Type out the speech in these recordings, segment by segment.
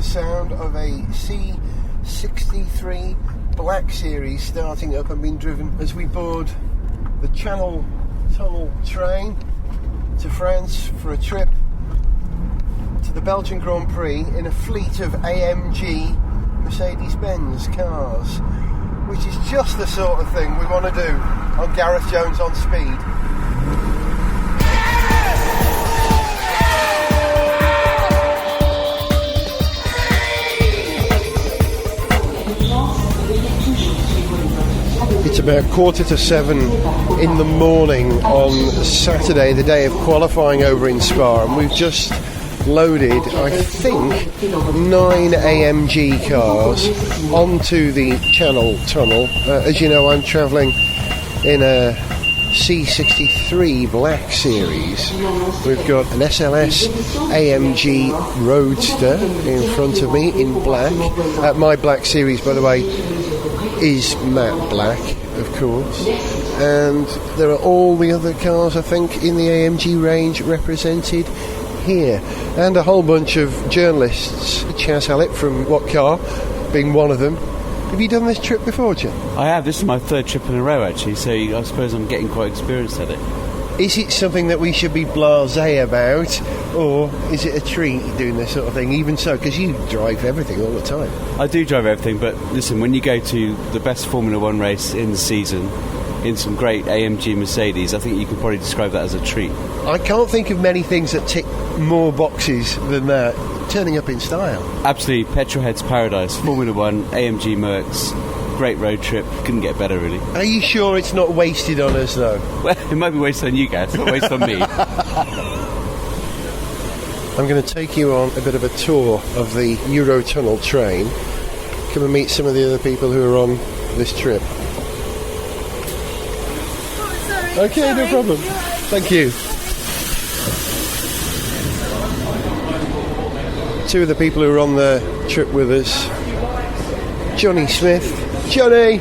the sound of a C63 Black Series starting up and being driven as we board the Channel Tunnel train to France for a trip to the Belgian Grand Prix in a fleet of AMG Mercedes-Benz cars, which is just the sort of thing we want to do on Gareth Jones on Speed. It's about 6:45 in the morning on Saturday, the day of qualifying over in Spa, and we've just loaded, I think, 9 AMG cars onto the Channel Tunnel. As you know, I'm travelling in a C63 Black Series. We've got an SLS AMG Roadster in front of me in black. My Black Series, by the way, is matte black, of course, and there are all the other cars, I think, in the AMG range represented here, and a whole bunch of journalists. Chaz Hallett from What Car being one of them. Have you done this trip before, Jim? I have. This is my third trip in a row, actually, so I suppose I'm getting quite experienced at it. Is it something that we should be blasé about, or is it a treat doing this sort of thing? Even so, because you drive everything all the time. I do drive everything, but listen, when you go to the best Formula 1 race in the season, in some great AMG Mercedes, I think you could probably describe that as a treat. I can't think of many things that tick more boxes than that. Turning up in style. Absolutely, Petrolhead's paradise. Formula 1, AMG Mercs, great road trip. Couldn't get better, really. Are you sure it's not wasted on us, though? Well, it might be wasted on you guys, not wasted on me. I'm going to take you on a bit of a tour of the Eurotunnel train. Come and meet some of the other people who are on this trip. Okay, no problem. Thank you. Two of the people who are on the trip with us. Jonny Smith. Jonny!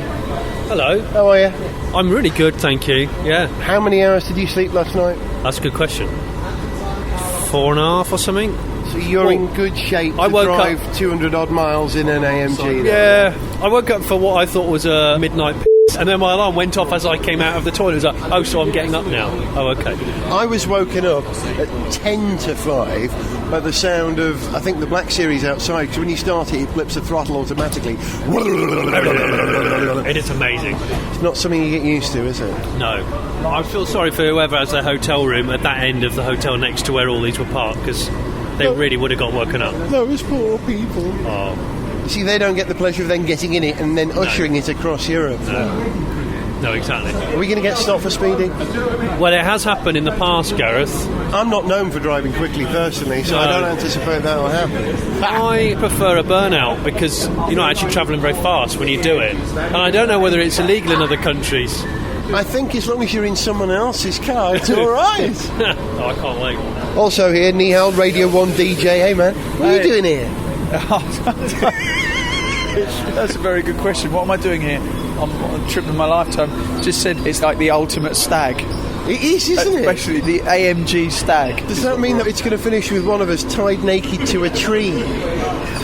Hello. How are you? I'm really good, thank you. Yeah. How many hours did you sleep last night? That's a good question. 4.5 or something? So you're in good shape to drive 200 odd miles in an AMG. Yeah. I woke up for what I thought was a midnight and then my alarm went off as I came out of the toilet. It was like, oh, so I'm getting up now. Oh, okay. I was woken up at 10 to 5 by the sound of, I think, the Black Series outside, because when you start it, it flips the throttle automatically. It is amazing. It's not something you get used to, is it? No. I feel sorry for whoever has a hotel room at that end of the hotel next to where all these were parked, because they really would have got woken up. Those poor people. Oh. See, they don't get the pleasure of then getting in it and then ushering it across Europe. No, exactly. Are we going to get stopped for speeding? Well, it has happened in the past, Gareth. I'm not known for driving quickly personally, so I don't anticipate that will happen. I prefer a burnout because you're not actually travelling very fast when you do it. And I don't know whether it's illegal in other countries. I think as long as you're in someone else's car, it's all right. Oh, I can't wait. Also here, Nihal, Radio 1 DJ. Hey, man. What are you doing here? That's a very good question. What am I doing here? I'm on a trip of my lifetime. Just said it's like the ultimate stag. It is, isn't it? Especially the AMG stag. Does that mean that it's going to finish with one of us tied naked to a tree?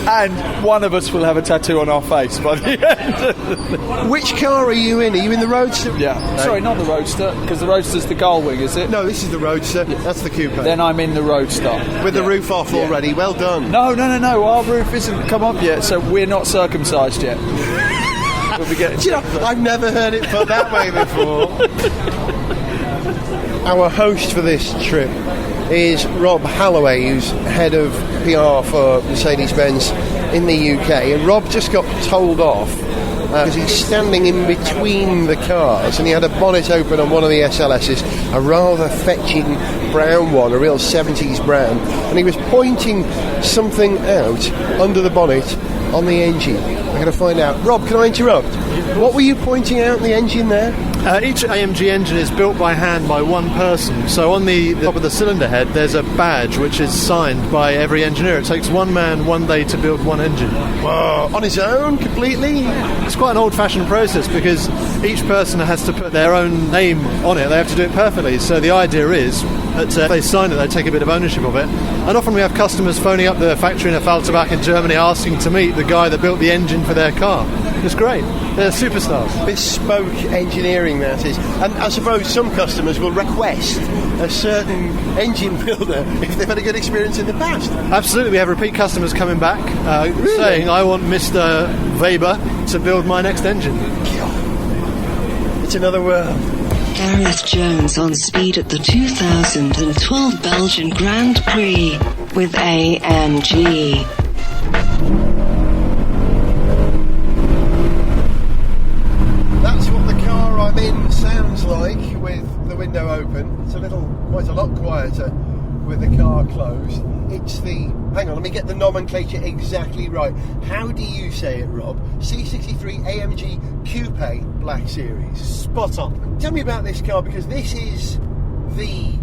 And one of us will have a tattoo on our face by the end. Which car are you in? Are you in the Roadster? Yeah. No. Sorry, not the Roadster, because the Roadster's the Gullwing, is it? No, this is the Roadster. That's the coupe. Then I'm in the Roadster. With the roof off already. Well done. No. Our roof isn't come up yet, so we're not circumcised yet. We'll be getting. Do you know, I've never heard it put that way before. Our host for this trip is Rob Halloway, who's head of PR for Mercedes-Benz in the UK, and Rob just got told off because he's standing in between the cars, and he had a bonnet open on one of the SLS's, a rather fetching brown one, a real 70s brown, and he was pointing something out under the bonnet on the engine. I'm going to find out. Rob, can I interrupt? What were you pointing out in the engine there? Each AMG engine is built by hand by one person. So on the top of the cylinder head, there's a badge which is signed by every engineer. It takes one man 1 day to build one engine. Whoa, on his own, completely? It's quite an old-fashioned process because each person has to put their own name on it. They have to do it perfectly. So the idea is that if they sign it, they take a bit of ownership of it. And often we have customers phoning up the factory in Falterbach in Germany asking to meet the guy that built the engine for their car. It's great. They're superstars. Bespoke engineering, that is. And I suppose some customers will request a certain engine builder if they've had a good experience in the past. Absolutely. We have repeat customers coming back saying, I want Mr. Weber to build my next engine. It's another world. Gareth Jones on speed at the 2012 Belgian Grand Prix with AMG. That's what the car I'm in sounds like with the window open. It's quite a lot quieter with the car closed. It's the, hang on, let me get the nomenclature exactly right. How do you say it, Rob? C63 AMG Coupe Black Series. Spot on. Tell me about this car, because this is the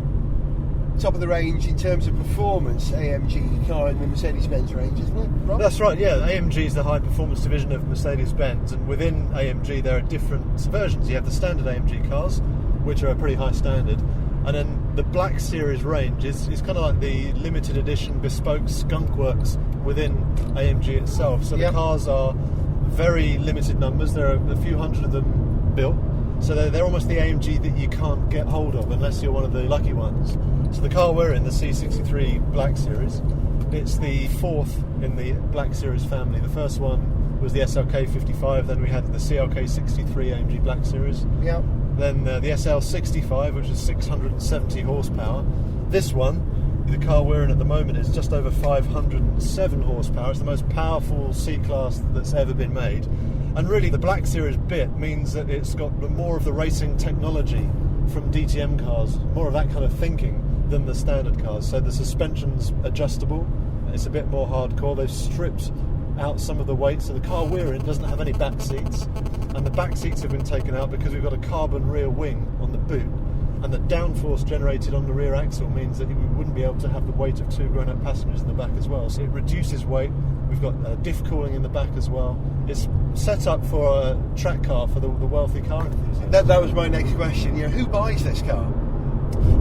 top of the range in terms of performance AMG car in the Mercedes-Benz range, isn't it, Rob? That's right, yeah. AMG is the high performance division of Mercedes-Benz, and within AMG there are different versions. You have the standard AMG cars, which are a pretty high standard, and then the Black Series range is kind of like the limited edition bespoke skunk works within AMG itself. So the cars are very limited numbers. There are a few hundred of them built. So they're almost the AMG that you can't get hold of unless you're one of the lucky ones. So the car we're in, the C63 Black Series, it's the fourth in the Black Series family. The first one was the SLK 55, then we had the CLK 63 AMG Black Series. Yeah. Then the SL 65, which is 670 horsepower. This one, the car we're in at the moment, is just over 507 horsepower. It's the most powerful C-Class that's ever been made. And really, the Black Series bit means that it's got more of the racing technology from DTM cars, more of that kind of thinking than the standard cars. So the suspension's adjustable, it's a bit more hardcore. They've stripped out some of the weight, so the car we're in doesn't have any back seats, and the back seats have been taken out because we've got a carbon rear wing on the boot, and the downforce generated on the rear axle means that we wouldn't be able to have the weight of two grown-up passengers in the back as well. So it reduces weight. We've got diff cooling in the back as well. It's set up for a track car for the wealthy car enthusiasts. That was my next question. Who buys this car?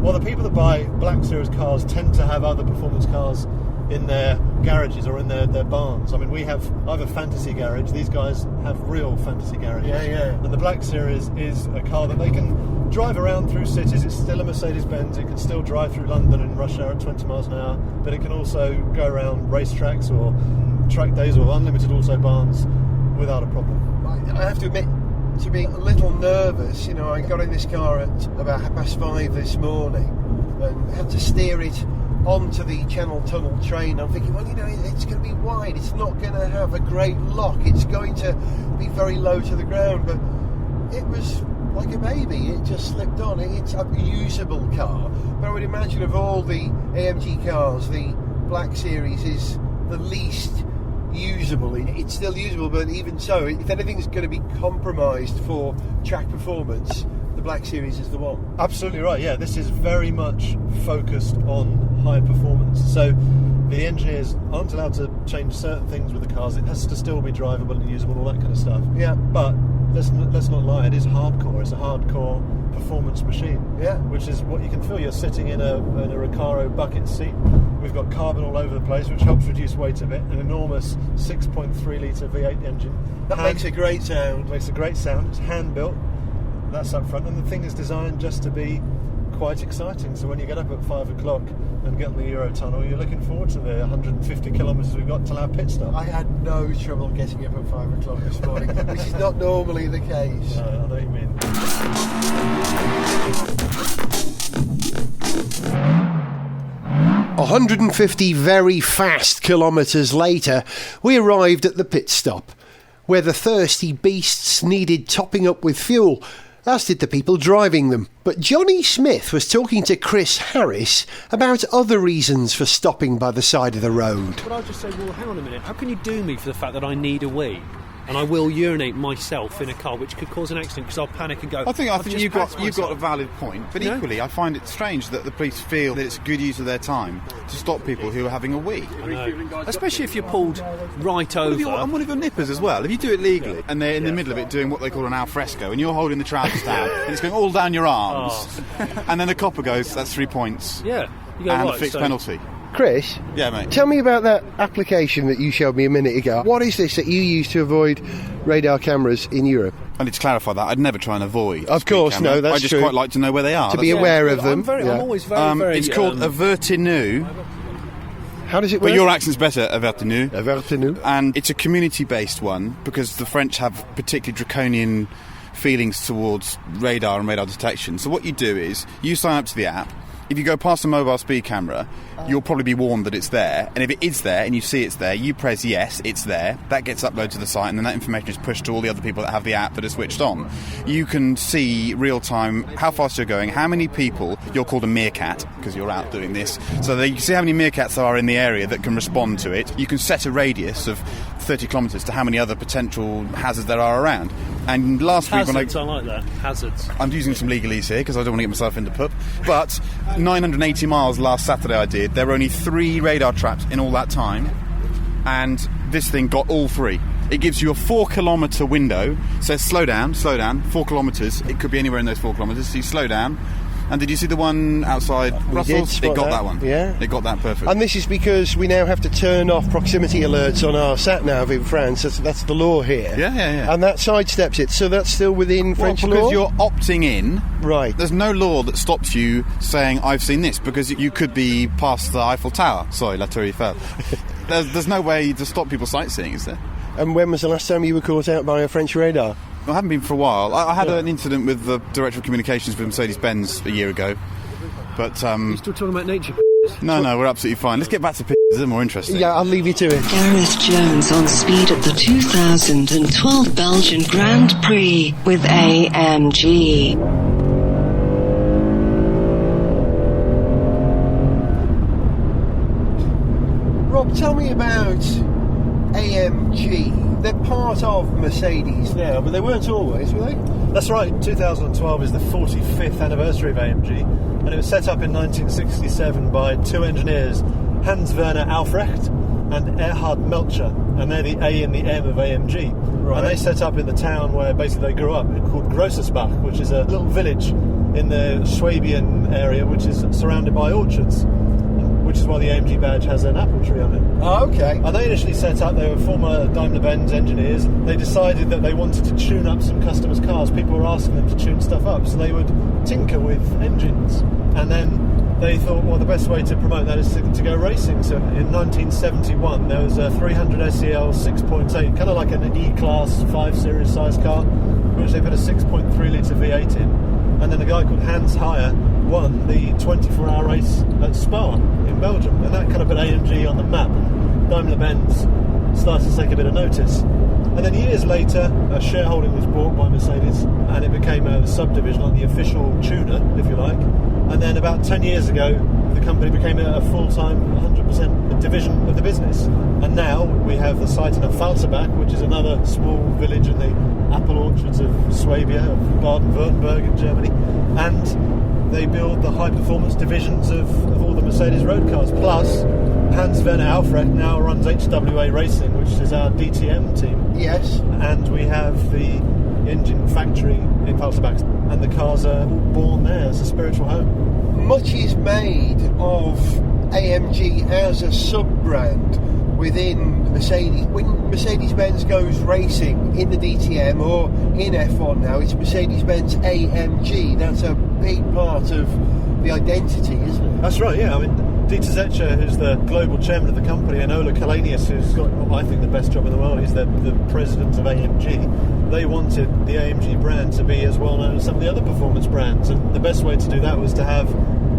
Well, the people that buy Black Series cars tend to have other performance cars in their garages or in their barns. I mean, I have a fantasy garage. These guys have real fantasy garages. Yeah. And the Black Series is a car that they can drive around through cities. It's still a Mercedes-Benz. It can still drive through London in rush hour at 20 miles an hour, but it can also go around racetracks or track days or unlimited autobahns without a problem. I have to admit to being a little nervous. I got in this car at about 5:30 this morning and had to steer it onto the Channel Tunnel train. I'm thinking, it's going to be wide, it's not going to have a great lock, it's going to be very low to the ground, but it was like a baby. It just slipped on. It's a usable car, but I would imagine of all the AMG cars, the Black Series is the least usable. It's still usable, but even so, if anything's going to be compromised for track performance, the Black Series is the one. Absolutely right, yeah. This is very much focused on high performance. So the engineers aren't allowed to change certain things with the cars. It has to still be drivable and usable, all that kind of stuff. Yeah. But let's not lie, it is hardcore. It's a hardcore performance machine. Yeah. Which is what you can feel. You're sitting in a Recaro bucket seat. We've got carbon all over the place, which helps reduce weight a bit. An enormous 6.3 litre V8 engine. That makes a great sound. Makes a great sound. It's hand built. That's up front, and the thing is designed just to be quite exciting. So when you get up at 5 o'clock and get on the Eurotunnel, you're looking forward to the 150 kilometres we've got till our pit stop. I had no trouble getting up at 5 o'clock this morning, which is not normally the case. I know what you mean. 150 very fast kilometres later, we arrived at the pit stop, where the thirsty beasts needed topping up with fuel, as did the people driving them. But Jonny Smith was talking to Chris Harris about other reasons for stopping by the side of the road. But I'll just say, well, hang on a minute, how can you do me for the fact that I need a wee? and I will urinate myself in a car, which could cause an accident because I'll panic and go. I think you've got a valid point, but equally, I find it strange that the police feel that it's a good use of their time to stop people who are having a wee. I know. Especially if you're pulled right over. And one of your nippers as well. If you do it legally and they're in the middle of it doing what they call an al fresco, and you're holding the trousers down and it's going all down your arms, and then the copper goes, that's 3 points. Yeah, you go, and right, a fixed penalty. Chris? Yeah, mate. Tell me about that application that you showed me a minute ago. What is this that you use to avoid radar cameras in Europe? I need to clarify that. I'd never try and avoid. Of course, no, that's I just true. quite like to know where they are. To be aware of them. I'm always very... It's called Avertinu. How does it work? But your accent's better, Avertinu. Avertinu. And it's a community-based one because the French have particularly draconian feelings towards radar and radar detection. So what you do is you sign up to the app. If you go past a mobile speed camera, you'll probably be warned that it's there. And if it is there and you see it's there, you press yes, it's there. That gets uploaded to the site, and then that information is pushed to all the other people that have the app that are switched on. You can see real-time how fast you're going, how many people, you're called a meerkat because you're out doing this, so that you can see how many meerkats there are in the area that can respond to it. You can set a radius of 30 kilometres to how many other potential hazards there are around. And last week when I like that. Hazards. I'm using some legalese here because I don't want to get myself into pup. But 980 miles last Saturday I did. There were only 3 radar traps in all that time. And this thing got all 3. It gives you a 4 kilometre window. Says slow down, 4 kilometres. It could be anywhere in those 4 kilometres. So you slow down. And did you see the one outside Brussels? It got that one. Yeah. It got that perfect. And this is because we now have to turn off proximity alerts on our sat-nav in France. That's the law here. Yeah. And that sidesteps it. So that's still within French law? Because you're opting in. Right. There's no law that stops you saying, I've seen this, because you could be past the Eiffel Tower. Sorry, La Tour Eiffel. There's no way to stop people sightseeing, is there? And when was the last time you were caught out by a French radar? I haven't been for a while. I had an incident with the Director of Communications with Mercedes-Benz a year ago. But, You're still talking about nature? No, we're absolutely fine. Let's get back to pictures. They're more interesting. Yeah, I'll leave you to it. Gareth Jones on speed at the 2012 Belgian Grand Prix with AMG. Rob, tell me about AMG. They're part of Mercedes now, but they weren't always, were they? That's right. 2012 is the 45th anniversary of AMG, and it was set up in 1967 by 2 engineers, Hans Werner Aufrecht and Erhard Melcher, and they're the A and the M of AMG. Right. And they set up in the town where basically they grew up, called Grossersbach, which is a little village in the Swabian area, which is surrounded by orchards, which is why the AMG badge has an apple tree on it. Oh, okay. And they initially set up, they were former Daimler-Benz engineers. They decided that they wanted to tune up some customers' cars. People were asking them to tune stuff up, so they would tinker with engines. And then they thought, well, the best way to promote that is to go racing. So in 1971, there was a 300 SEL 6.8, kind of like an E-Class 5 Series size car, which they put a 6.3 litre V8 in. And then a guy called Hans Heyer won the 24-hour race at Spa in Belgium, and that kind of put AMG on the map. Daimler-Benz started to take a bit of notice, and then years later a shareholding was bought by Mercedes and it became a subdivision, like the official tuner, if you like. And then about 10 years ago the company became a full-time 100% division of the business, and now we have the site in Pfalzerbach, which is another small village in the apple orchards of Swabia, of Baden-Württemberg in Germany, and they build the high-performance divisions of all the Mercedes road cars. Plus, Hans Werner Aufrecht now runs HWA Racing, which is our DTM team. Yes. And we have the engine factory in Pfalzerbach, and the cars are all born there as a spiritual home. Much is made of AMG as a sub-brand within Mercedes. When Mercedes-Benz goes racing in the DTM or in F1 now, it's Mercedes-Benz AMG. That's a big part of the identity, isn't it? That's right, yeah. I mean, Dieter Zetscher, who's the global chairman of the company, and Ola Kalanius, who's got, I think, the best job in the world, he's the president of AMG. They wanted the AMG brand to be as well known as some of the other performance brands, and the best way to do that was to have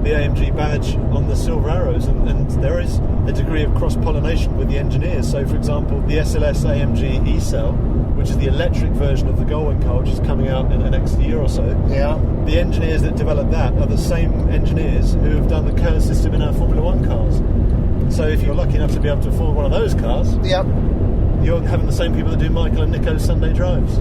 the AMG badge on the silver arrows, and there is a degree of cross-pollination with the engineers. So, for example, the SLS AMG E-Cell, which is the electric version of the Goldwing car, which is coming out in the next year or so. Yeah. The engineers that developed that are the same engineers who have done the Kerr system in our Formula One cars. So if you're lucky enough to be able to afford one of those cars, Yeah. you're having the same people that do Michael and Nico's Sunday drives.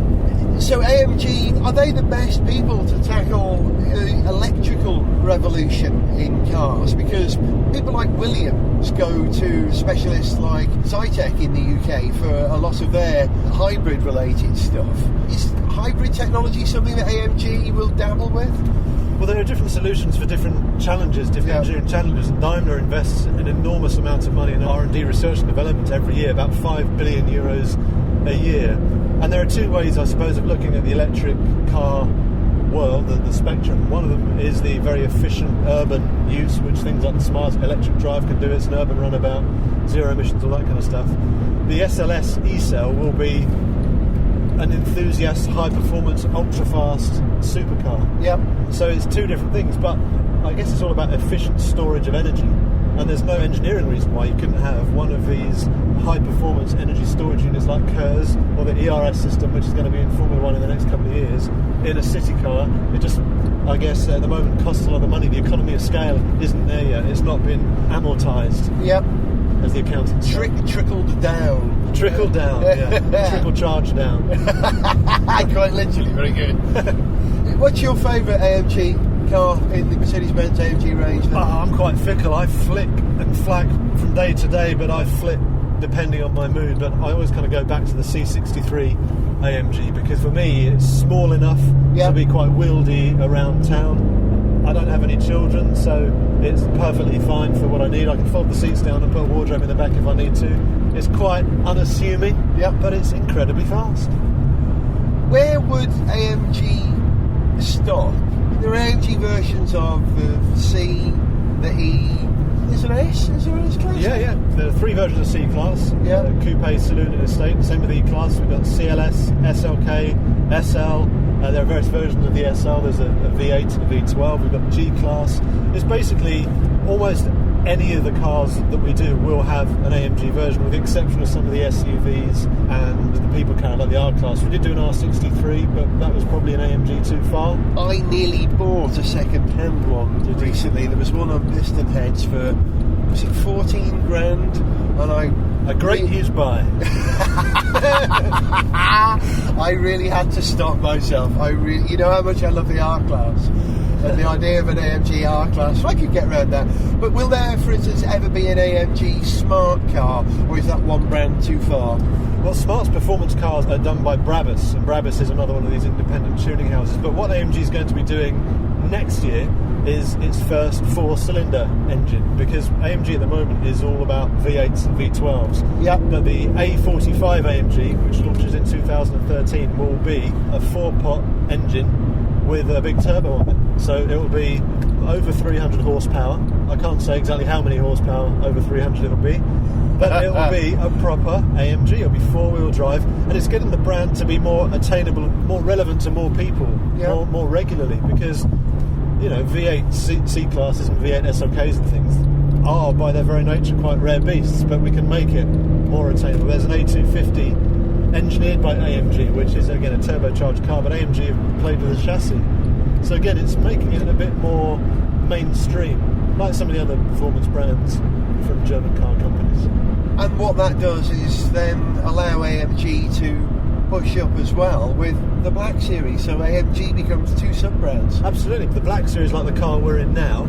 So AMG, are they the best people to tackle the electrical revolution in cars? Because people like Williams go to specialists like Zytec in the UK for a lot of their hybrid-related stuff. Is hybrid technology something that AMG will dabble with? Well, there are different solutions for different challenges, different engineering challenges. Daimler invests an enormous amount of money in R&D, research and development every year, about 5 billion euros a year. And there are two ways, I suppose, of looking at the electric car world, the spectrum. One of them is the very efficient urban use, which things like the smart electric drive can do. It's an urban runabout, zero emissions, all that kind of stuff. The SLS e-cell will be an enthusiast, high-performance, ultra-fast supercar. Yep. So it's two different things, but I guess it's all about efficient storage of energy. And there's no engineering reason why you couldn't have one of these high-performance energy storage units like KERS or the ERS system, which is going to be in Formula 1 in the next couple of years, in a city car. It just, I guess, at the moment costs a lot of money. The economy of scale isn't there yet. It's not been amortised. Yep. As the accountants say. Trickled down. Trickle down, yeah. Trickle charge down. Quite literally, very good. What's your favourite AMG car in the Mercedes-Benz AMG range? I'm quite fickle. I flick and flag from day to day, but I flip depending on my mood. But I always kind of go back to the C63 AMG because for me it's small enough to be quite wieldy around town. I don't have any children, so it's perfectly fine for what I need. I can fold the seats down and put a wardrobe in the back if I need to. It's quite unassuming, but it's incredibly fast. Where would AMG stop? There are AMG versions of the C, the E. Is there an S? Is there an S class? Yeah. There are three versions of C-Class. Yeah. Coupe, Saloon and Estate. Same with E-Class. We've got CLS, SLK, SL. There are various versions of the SL. There's a V8 and a V12. We've got G-Class. It's basically almost any of the cars that we do will have an AMG version, with the exception of some of the SUVs and the people carrier like the R-Class. We did do an R63, but that was probably an AMG too far. I nearly bought a second-hand one recently. There was one on piston heads for, was it 14 grand? And a great used buy. I really had to stop myself. You know how much I love the R-Class. And the idea of an AMG R-Class, I could get around that. But will there, for instance, ever be an AMG smart car, or is that one brand too far? Well, Smart's performance cars are done by Brabus, and Brabus is another one of these independent tuning houses. But what AMG is going to be doing next year is its first four-cylinder engine, because AMG at the moment is all about V8s and V12s. Yeah. But the A45 AMG, which launches in 2013, will be a four-pot engine with a big turbo on it. So it will be over 300 horsepower. I can't say exactly how many horsepower over 300 it will be, but it will be a proper AMG. It will be four-wheel drive, and it's getting the brand to be more attainable, more relevant to more people, more regularly, because V8 C-classes and V8 SLKs and things are by their very nature quite rare beasts, but we can make it more attainable. There's an A250 engineered by AMG, which is again a turbocharged car, but AMG have played with the chassis. So again, it's making it a bit more mainstream, like some of the other performance brands from German car companies. And what that does is then allow AMG to push up as well with the Black Series, so AMG becomes two sub-brands. Absolutely. The Black Series, like the car we're in now,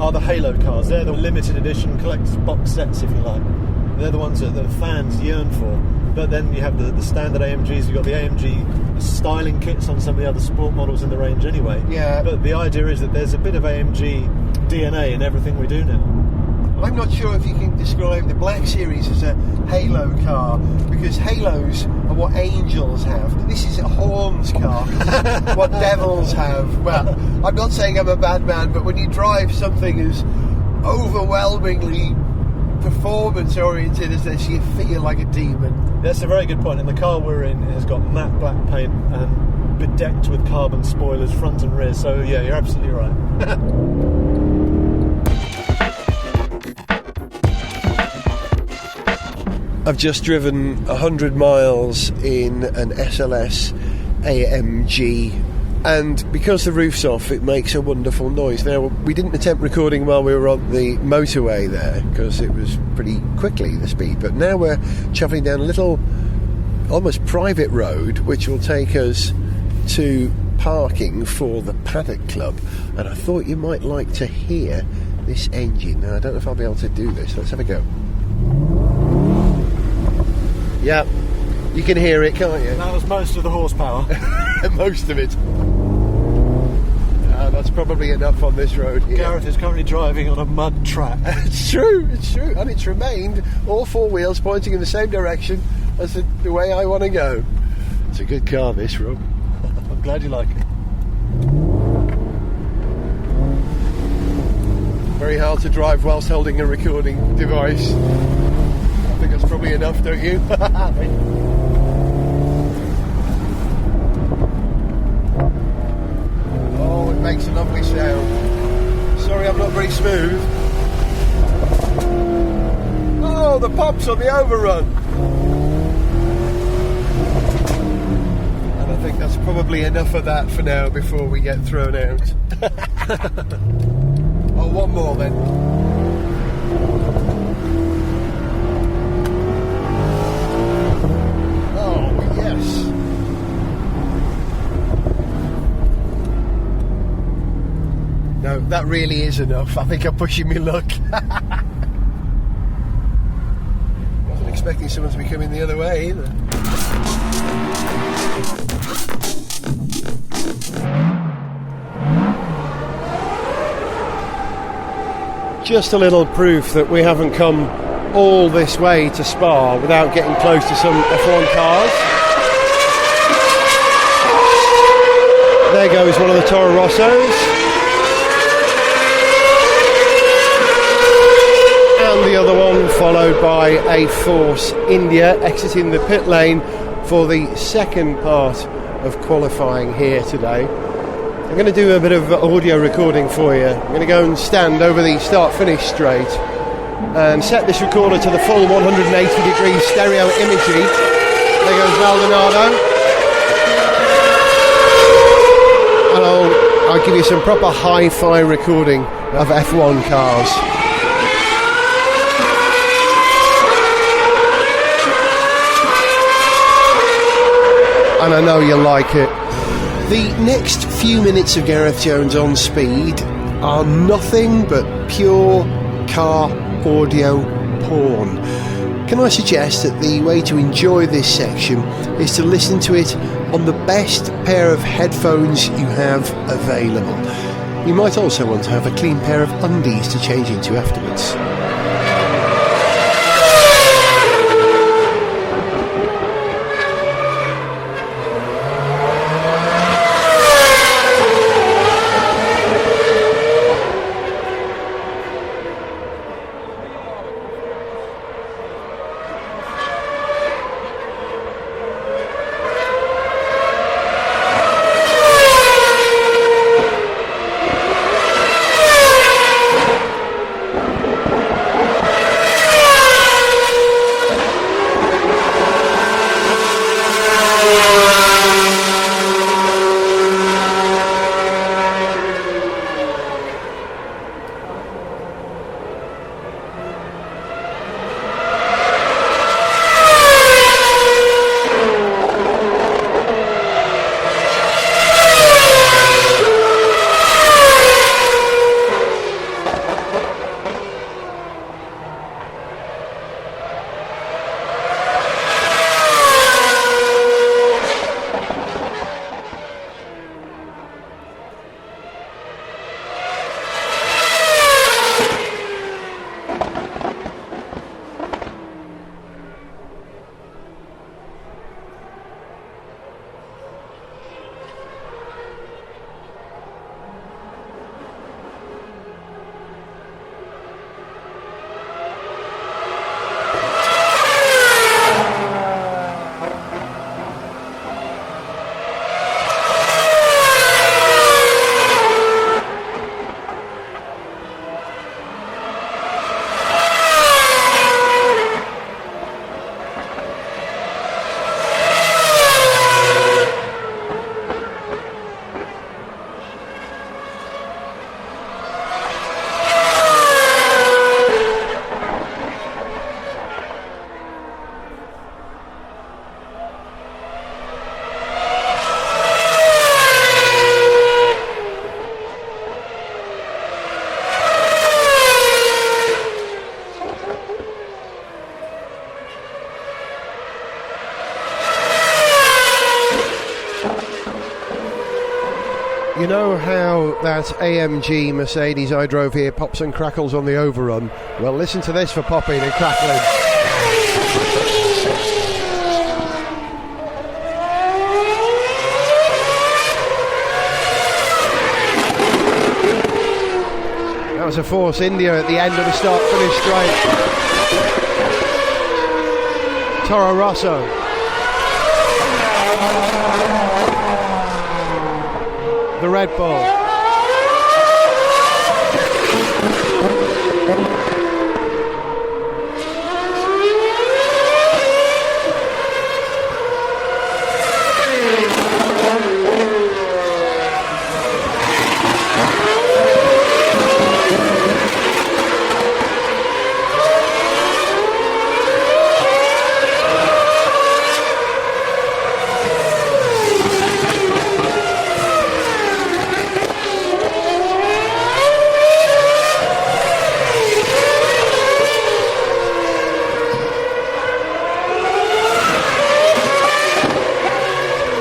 are the Halo cars. They're the limited edition collector's box sets, if you like. They're the ones that the fans yearn for. But then you have the standard AMGs. You've got the AMG styling kits on some of the other sport models in the range anyway. Yeah. But the idea is that there's a bit of AMG DNA in everything we do now. I'm not sure if you can describe the Black Series as a Halo car, because Halos are what angels have. This is a Horns car, what devils have. Well, I'm not saying I'm a bad man, but when you drive something as overwhelmingly performance oriented as this, you feel like a demon. That's a very good point, and the car we're in has got matte black paint and bedecked with carbon spoilers front and rear, so yeah, you're absolutely right. I've just driven 100 miles in an SLS AMG, and because the roof's off, it makes a wonderful noise. Now, we didn't attempt recording while we were on the motorway there, because it was pretty quickly, the speed, but now we're travelling down a little almost private road, which will take us to parking for the Paddock Club. And I thought you might like to hear this engine. Now, I don't know if I'll be able to do this. Let's have a go. Yeah, you can hear it, can't you? That was most of the horsepower. Most of it. That's probably enough on this road here. Gareth is currently driving on a mud track. It's true, and it's remained all four wheels pointing in the same direction as the way I want to go. It's a good car, this, Rob. I'm glad you like it. Very hard to drive whilst holding a recording device. I think that's probably enough, don't you? Oh, it makes a lovely sound. Sorry, I'm not very smooth. Oh, the pops on the overrun. And I think that's probably enough of that for now before we get thrown out. Oh, one more then. Oh, yes. No, that really is enough. I think I'm pushing my luck. Wasn't expecting someone to be coming the other way either. Just a little proof that we haven't come all this way to Spa without getting close to some F1 cars. There goes one of the Toro Rossos. And the other one followed by a Force India exiting the pit lane for the second part of qualifying here today. I'm going to do a bit of audio recording for you. I'm going to go and stand over the start-finish straight and set this recorder to the full 180-degree stereo imaging. There goes Maldonado. And I'll give you some proper hi-fi recording of F1 cars. And I know you'll like it. The next few minutes of Gareth Jones on Speed are nothing but pure car audio porn. Can I suggest that the way to enjoy this section is to listen to it on the best pair of headphones you have available. You might also want to have a clean pair of undies to change into afterwards. You know how that AMG Mercedes I drove here pops and crackles on the overrun? Well, listen to this for popping and crackling. That was a Force India at the end of the start-finish straight. Toro Rosso. The Red Bull.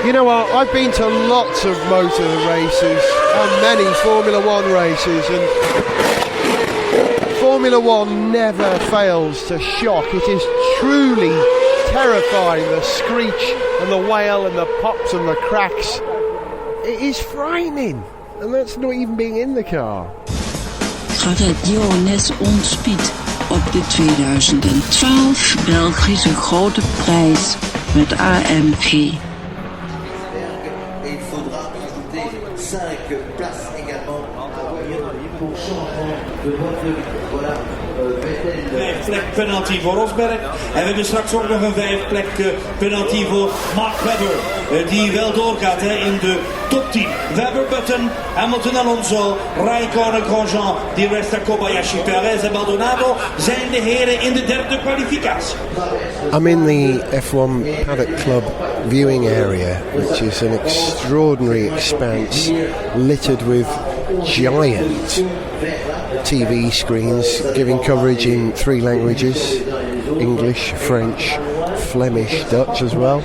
You know what, I've been to lots of motor races and many Formula One races, and Formula One never fails to shock. It is truly terrifying, the screech and the wail and the pops and the cracks. It is frightening, and that's not even being in the car. Traditiones on Speed op de 2012 Belgische Grote Prijs met AMG. Vijfplek penalty voor Rosberg. En we hebben straks ook nog een 5-plek penalty voor Mark Webber. Die wel doorgaat in de top 10. Webber, Button, Hamilton, Alonso, Raikkonen, Grosjean, Di Resta, Kobayashi, Perez en Maldonado zijn de heren in de derde kwalificatie. I'm in the F1 Paddock Club viewing area, which is an extraordinary expanse littered with giant TV screens giving coverage in 3 languages, English, French, Flemish, Dutch as well.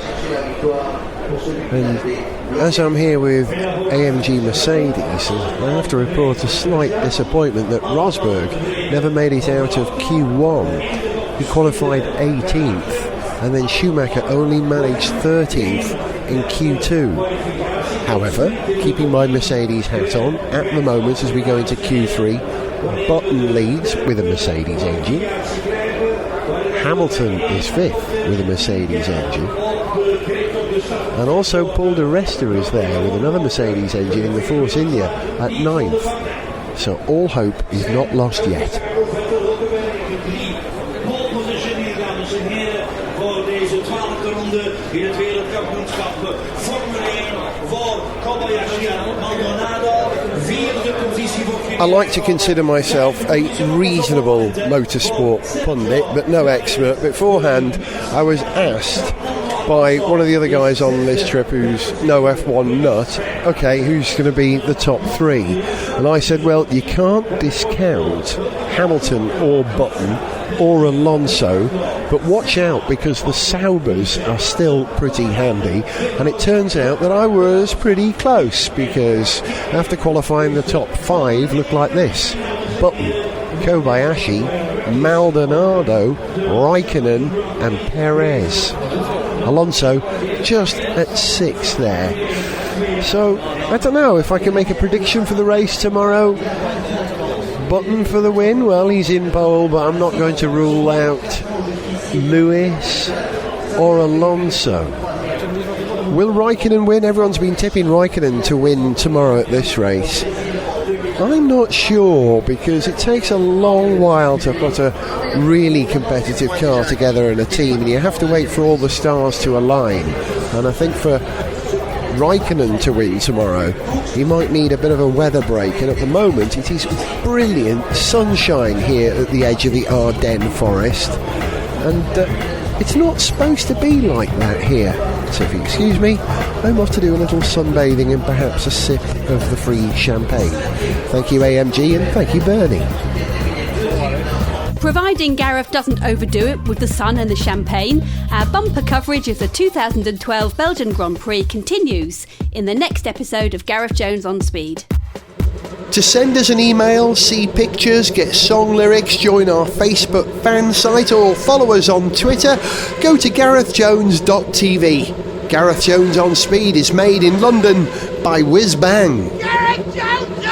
And as I'm here with AMG Mercedes, I have to report a slight disappointment that Rosberg never made it out of Q1. He qualified 18th, and then Schumacher only managed 13th in Q2. However, keeping my Mercedes hat on, at the moment as we go into Q3, Button leads with a Mercedes engine. Hamilton is 5th with a Mercedes engine. And also Paul di Resta is there with another Mercedes engine in the Force India at 9th. So all hope is not lost yet. Voor deze 12e ronde in het wereldkampioenschap Formule 1 voor Kobayashi en Maldonado. 4e positie voor I like to consider myself a reasonable motorsport pundit, but no expert. Beforehand, I was asked by one of the other guys on this trip who's no F1 nut, okay, who's going to be the top 3? And I said, well, you can't discount Hamilton or Button or Alonso, but watch out because the Saubers are still pretty handy. And it turns out that I was pretty close, because after qualifying, the top 5 looked like this: Button, Kobayashi, Maldonado, Raikkonen and Perez. Alonso just at 6 there. So I don't know if I can make a prediction for the race tomorrow. Button for the win. Well, he's in pole, but I'm not going to rule out Lewis or Alonso. Will Raikkonen win? Everyone's been tipping Raikkonen to win tomorrow at this race. I'm not sure, because it takes a long while to put a really competitive car together in a team, and you have to wait for all the stars to align. And I think for Raikkonen to win tomorrow, he might need a bit of a weather break, and at the moment it is brilliant sunshine here at the edge of the Ardennes forest, and it's not supposed to be like that here. So if you excuse me, I'm off to do a little sunbathing and perhaps a sip of the free champagne. Thank you AMG, and thank you Bernie. Providing Gareth doesn't overdo it with the sun and the champagne, our bumper coverage of the 2012 Belgian Grand Prix continues in the next episode of Gareth Jones on Speed. To send us an email, see pictures, get song lyrics, join our Facebook fan site or follow us on Twitter, go to garethjones.tv. Gareth Jones on Speed is made in London by Whiz Bang. Gareth Jones